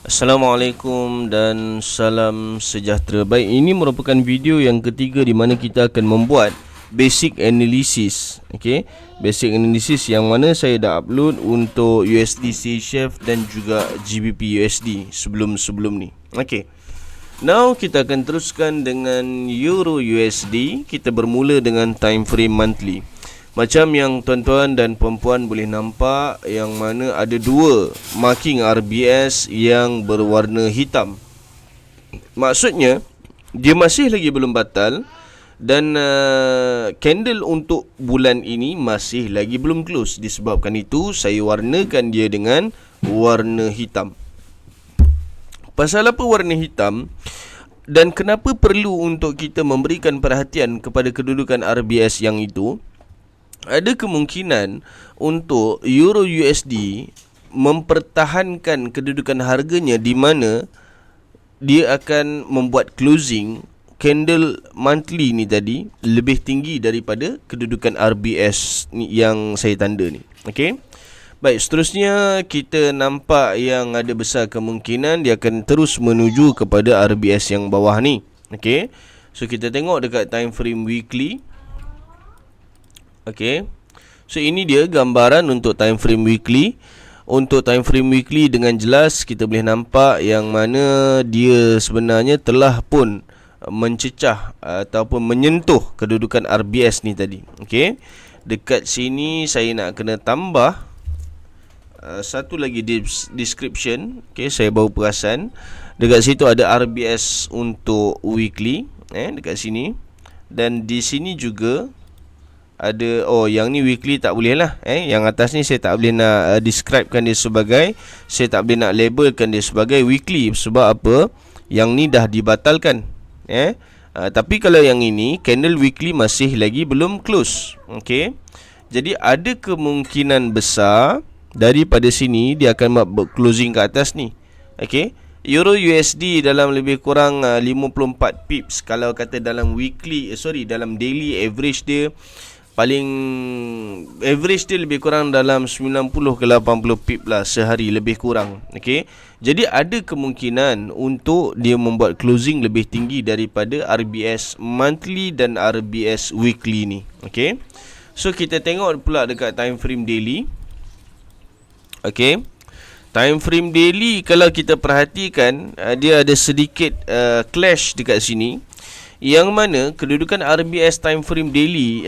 Assalamualaikum dan salam sejahtera. Baik, ini merupakan video yang ketiga di mana kita akan membuat basic analysis. Okey, basic analysis yang mana saya dah upload untuk USD Chef dan juga GBP USD sebelum ni. Okey. Now kita akan teruskan dengan Euro USD. Kita bermula dengan time frame monthly. Macam yang tuan-tuan dan puan-puan boleh nampak, yang mana ada dua marking RBS yang berwarna hitam. Maksudnya dia masih lagi belum batal. Dan candle untuk bulan ini masih lagi belum close. Disebabkan itu saya warnakan dia dengan warna hitam. Pasal apa warna hitam? Dan kenapa perlu untuk kita memberikan perhatian kepada kedudukan RBS yang itu? Ada kemungkinan untuk Euro USD mempertahankan kedudukan harganya di mana dia akan membuat closing candle monthly ni tadi lebih tinggi daripada kedudukan RBS ni yang saya tanda ni. Okey. Baik, seterusnya kita nampak yang ada besar kemungkinan dia akan terus menuju kepada RBS yang bawah ni. Okey. So kita tengok dekat time frame weekly. Okey. So ini dia gambaran untuk time frame weekly. Untuk time frame weekly dengan jelas kita boleh nampak yang mana dia sebenarnya telah pun mencecah ataupun menyentuh kedudukan RBS ni tadi. Okey. Dekat sini saya nak kena tambah satu lagi description. Okey, saya baru perasan. Dekat situ ada RBS untuk weekly dekat sini. Dan di sini juga ada, yang ni weekly tak boleh lah. Yang atas ni saya tak boleh nak describekan dia sebagai, saya tak boleh nak labelkan dia sebagai weekly. Sebab apa? Yang ni dah dibatalkan. Tapi kalau yang ini candle weekly masih lagi belum close. Okey. Jadi ada kemungkinan besar daripada sini dia akan buat closing ke atas ni. Okey. Euro USD dalam lebih kurang 54 pips. Kalau kata dalam dalam daily average dia, paling average dia lebih kurang dalam 90 ke 80 pip lah sehari lebih kurang. Okey. Jadi ada kemungkinan untuk dia membuat closing lebih tinggi daripada RBS monthly dan RBS weekly ni. Okey. So kita tengok pula dekat time frame daily. Okey. Time frame daily kalau kita perhatikan, dia ada sedikit clash dekat sini. Yang mana kedudukan RBS time frame daily,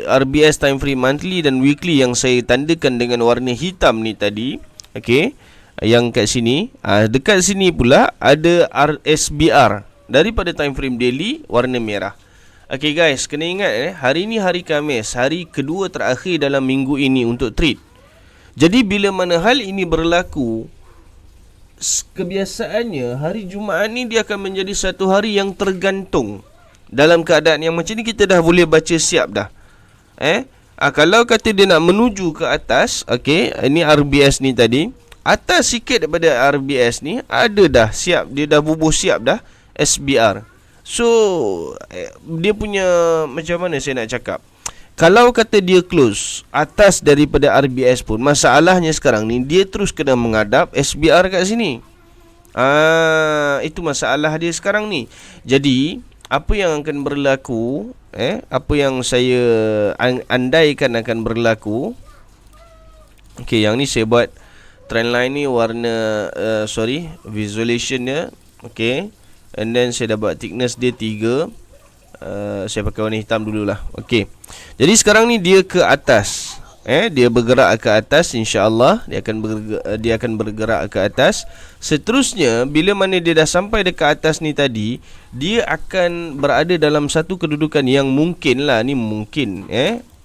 RBS time frame monthly dan weekly yang saya tandakan dengan warna hitam ni tadi. Okey. Yang kat sini, dekat sini pula ada RSBR daripada time frame daily warna merah. Okey guys, kena ingat hari ni hari Khamis, hari kedua terakhir dalam minggu ini untuk trade. Jadi bila mana hal ini berlaku, kebiasaannya hari Jumaat ni dia akan menjadi satu hari yang tergantung. Dalam keadaan yang macam ni kita dah boleh baca siap dah. Kalau kata dia nak menuju ke atas, okey, ini RBS ni tadi, atas sikit daripada RBS ni ada dah siap, dia dah bubuh siap dah SBR. So dia punya, macam mana saya nak cakap, kalau kata dia close atas daripada RBS pun, masalahnya sekarang ni dia terus kena menghadap SBR kat sini. Itu masalah dia sekarang ni. Jadi apa yang akan berlaku, apa yang saya andaikan akan berlaku. Okey, yang ni saya buat trendline ni warna visualization dia. Okey. And then saya dah buat thickness dia 3. Saya pakai warna hitam dululah. Okey. Jadi sekarang ni dia ke atas. Dia bergerak ke atas, insya-Allah dia akan bergerak ke atas. Seterusnya bila mana dia dah sampai dekat atas ni tadi, dia akan berada dalam satu kedudukan yang mungkin lah, ni mungkin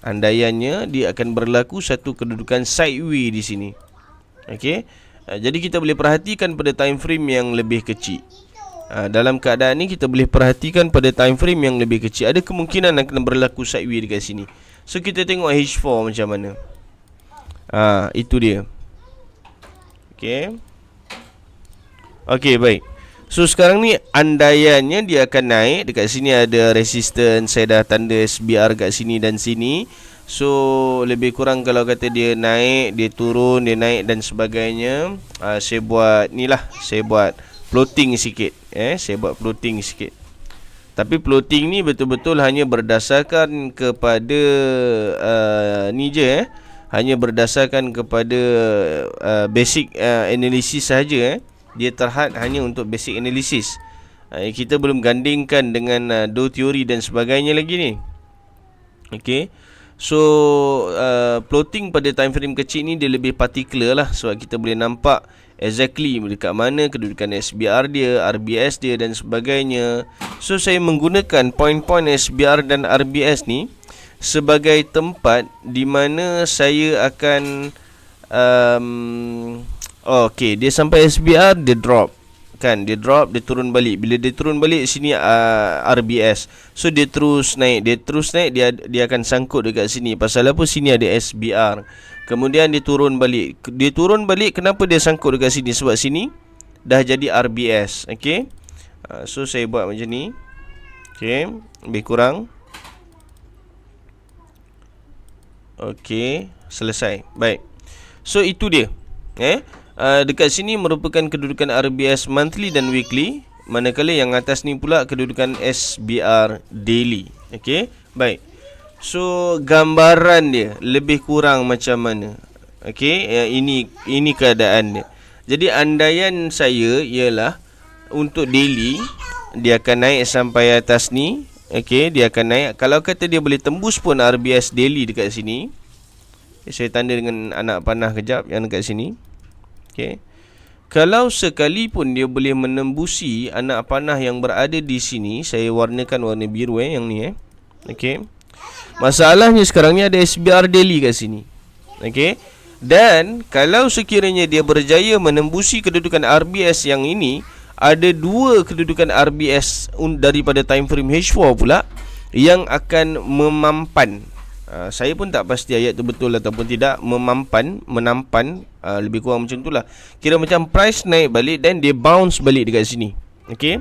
andaiannya dia akan berlaku satu kedudukan sideways di sini. Okey. Jadi kita boleh perhatikan pada time frame yang lebih kecil. Dalam keadaan ni kita boleh perhatikan pada time frame yang lebih kecil, ada kemungkinan akan berlaku sideways dekat sini. So kita tengok H4 macam mana. Itu dia. Okey. Okey, baik. So sekarang ni andaiannya dia akan naik. Dekat sini ada resistance, saya dah tanda SBR kat sini dan sini. So lebih kurang kalau kata dia naik, dia turun, dia naik dan sebagainya, saya buat ni lah, saya buat plotting sikit. Saya buat plotting sikit. Tapi plotting ni betul-betul hanya berdasarkan kepada ni je hanya berdasarkan kepada basic analysis sahaja. Dia terhad hanya untuk basic analysis. Kita belum gandingkan dengan do teori dan sebagainya lagi ni. Okay. So plotting pada time frame kecil ni dia lebih particular lah, sebab kita boleh nampak exactly dekat mana kedudukan SBR dia, RBS dia dan sebagainya. So saya menggunakan point-point SBR dan RBS ni sebagai tempat di mana saya akan okay, dia sampai SBR, dia drop kan, dia drop, dia turun balik. Bila dia turun balik sini RBS. So dia terus naik, dia akan sangkut dekat sini. Pasal apa? Sini ada SBR. Kemudian dia turun balik. Kenapa dia sangkut dekat sini? Sebab sini dah jadi RBS. Okay. So saya buat macam ni. Okay, lebih kurang. Okay, selesai. Baik. So itu dia. Dekat sini merupakan kedudukan RBS monthly dan weekly, manakala yang atas ni pula kedudukan SBR daily. Okey, baik. So gambaran dia lebih kurang macam mana? Okey, ini keadaan dia. Jadi andaian saya ialah untuk daily dia akan naik sampai atas ni. Okey, dia akan naik. Kalau kata dia boleh tembus pun RBS daily dekat sini. Saya tanda dengan anak panah kejap yang dekat sini. Okay. Kalau sekalipun dia boleh menembusi anak panah yang berada di sini, saya warnakan warna biru yang ni okay. Masalahnya sekarang ni ada SBR daily kat sini. Okay. Dan kalau sekiranya dia berjaya menembusi kedudukan RBS yang ini, ada dua kedudukan RBS daripada time frame H4 pula yang akan memampan. Saya pun tak pasti ayat tu betul ataupun tidak. Menampan, lebih kurang macam tu lah. Kira macam price naik balik dan dia bounce balik dekat sini. Okay.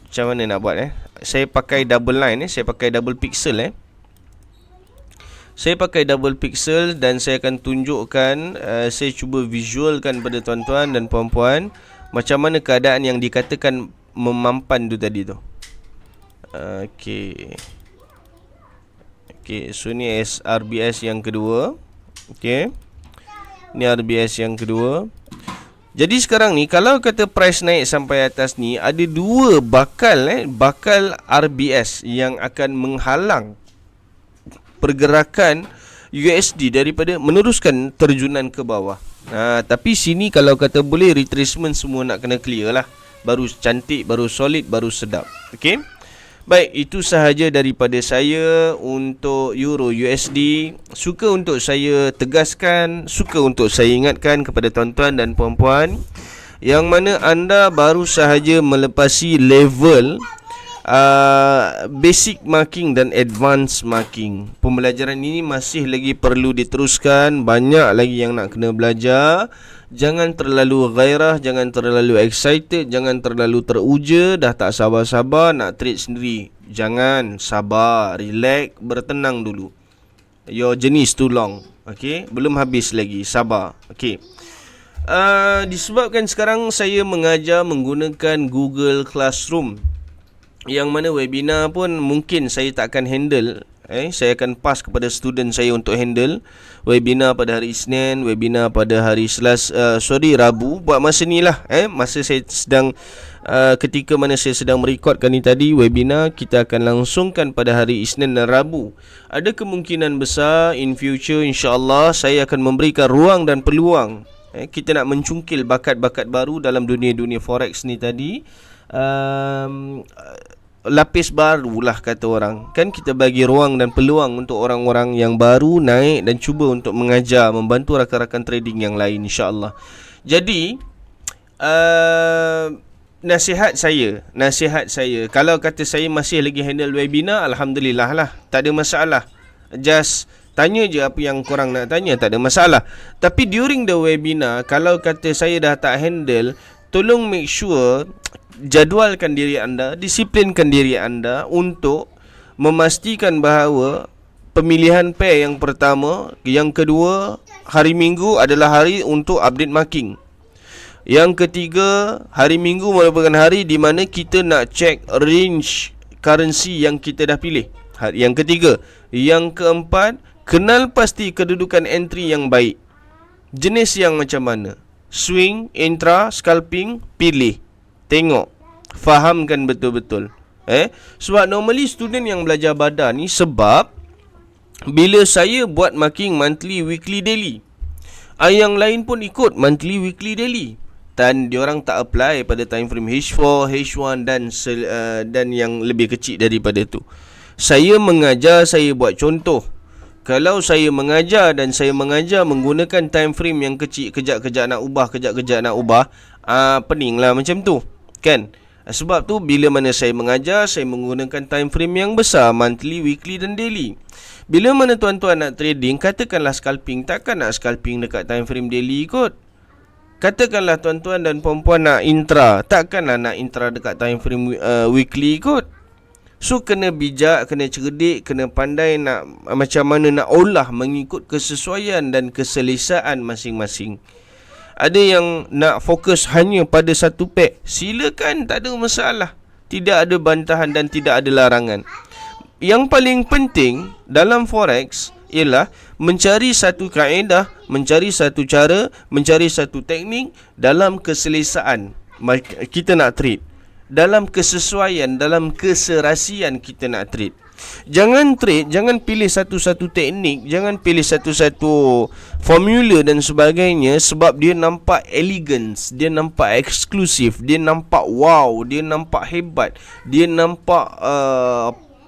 Macam mana nak buat Saya pakai double line saya pakai double pixel Saya pakai double pixel dan saya akan tunjukkan, saya cuba visualkan pada tuan-tuan dan puan-puan macam mana keadaan yang dikatakan memampan tu tadi tu. Okay. Okay, so ni RBS yang kedua. Okay, ni RBS yang kedua. Jadi sekarang ni kalau kata price naik sampai atas ni, ada dua bakal RBS yang akan menghalang pergerakan USD daripada meneruskan terjunan ke bawah. Tapi sini kalau kata boleh retracement semua nak kena clear lah. Baru cantik, baru solid, baru sedap. Okay. Baik, itu sahaja daripada saya untuk Euro USD. Suka untuk saya tegaskan, suka untuk saya ingatkan kepada tuan-tuan dan puan-puan yang mana anda baru sahaja melepasi level basic marking dan advanced marking. Pembelajaran ini masih lagi perlu diteruskan, banyak lagi yang nak kena belajar. Jangan terlalu gairah, jangan terlalu excited, jangan terlalu teruja, dah tak sabar-sabar nak trade sendiri. Jangan, sabar, relax, bertenang dulu. Your journey is too long. Okay, belum habis lagi, sabar. Okay. Disebabkan sekarang saya mengajar menggunakan Google Classroom, yang mana webinar pun mungkin saya tak akan handle. Saya akan pass kepada student saya untuk handle webinar pada hari Isnin, webinar pada hari Rabu. Buat masa ni lah, masa saya sedang ketika mana saya sedang merekodkan ni tadi, webinar kita akan langsungkan pada hari Isnin dan Rabu. Ada kemungkinan besar in future insya-Allah saya akan memberikan ruang dan peluang kita nak mencungkil bakat-bakat baru dalam dunia forex ni tadi. Lapis baru lah kata orang. Kan kita bagi ruang dan peluang untuk orang-orang yang baru naik dan cuba untuk mengajar, membantu rakan-rakan trading yang lain insya-Allah. Jadi nasihat saya, kalau kata saya masih lagi handle webinar, alhamdulillah lah, tak ada masalah. Just tanya je apa yang korang nak tanya, tak ada masalah. Tapi during the webinar, kalau kata saya dah tak handle, tolong make sure jadualkan diri anda, disiplinkan diri anda untuk memastikan bahawa pemilihan pair yang pertama, yang kedua, hari Minggu adalah hari untuk update marking. Yang ketiga, hari Minggu merupakan hari di mana kita nak check range currency yang kita dah pilih. Yang ketiga. Yang keempat, kenal pasti kedudukan entry yang baik. Jenis yang macam mana? Swing, intra, scalping, pilih. Tengok. Fahamkan betul-betul. Sebab normally student yang belajar badar ni, sebab bila saya buat marking monthly, weekly, daily, yang lain pun ikut monthly, weekly, daily, dan diorang tak apply pada time frame H4, H1 dan yang lebih kecil daripada tu. Saya mengajar, saya buat contoh. Kalau saya mengajar dan saya mengajar menggunakan time frame yang kecil, kejap-kejap nak ubah, kejap-kejap nak ubah, pening lah macam tu, kan? Sebab tu bila mana saya mengajar, saya menggunakan time frame yang besar, monthly, weekly dan daily. Bila mana tuan-tuan nak trading, katakanlah scalping, takkan nak scalping dekat time frame daily kot. Katakanlah tuan-tuan dan puan-puan nak intra, takkanlah nak intra dekat time frame weekly kot. So kena bijak, kena cerdik, kena pandai nak macam mana nak olah mengikut kesesuaian dan keselesaan masing-masing. Ada yang nak fokus hanya pada satu pack, silakan, tak ada masalah. Tidak ada bantahan dan tidak ada larangan. Yang paling penting dalam forex ialah mencari satu kaedah, mencari satu cara, mencari satu teknik dalam keselesaan kita nak trade, dalam kesesuaian, dalam keserasian kita nak trade. Jangan trade, jangan pilih satu-satu teknik, jangan pilih satu-satu formula dan sebagainya sebab dia nampak elegance, dia nampak eksklusif, dia nampak wow, dia nampak hebat, dia nampak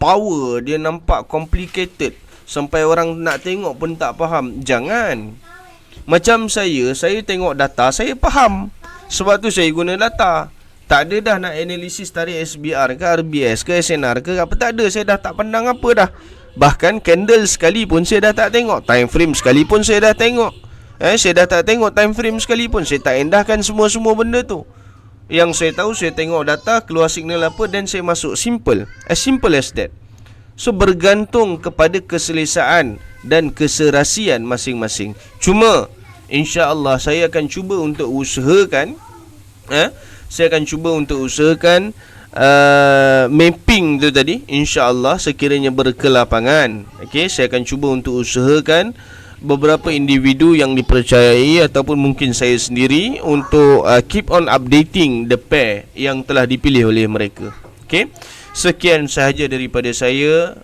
power, dia nampak complicated sampai orang nak tengok pun tak faham. Jangan. Macam saya tengok data, saya faham. Sebab tu saya guna data. Tak ada dah nak analisis tarik SBR ke RBS ke SNR ke apa, tak ada. Saya dah tak pandang apa dah. Bahkan candle sekali pun saya dah tak tengok. Time frame sekali pun saya dah tengok. Saya dah tak tengok time frame sekali pun. Saya tak endahkan semua benda tu. Yang saya tahu, saya tengok data, keluar signal apa dan saya masuk. Simple. As simple as that. So bergantung kepada keselesaan dan keserasian masing-masing. Cuma insya-Allah saya akan cuba untuk usahakan mapping tu tadi, insya-Allah sekiranya berkelapangan. Okey, saya akan cuba untuk usahakan beberapa individu yang dipercayai ataupun mungkin saya sendiri untuk keep on updating the pair yang telah dipilih oleh mereka. Okey. Sekian sahaja daripada saya.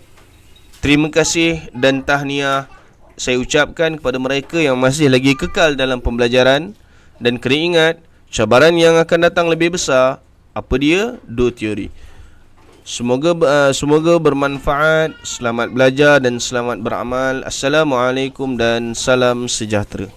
Terima kasih dan tahniah saya ucapkan kepada mereka yang masih lagi kekal dalam pembelajaran. Dan kena ingat, cabaran yang akan datang lebih besar. Apa dia? Do teori. Semoga bermanfaat. Selamat belajar dan selamat beramal. Assalamualaikum dan salam sejahtera.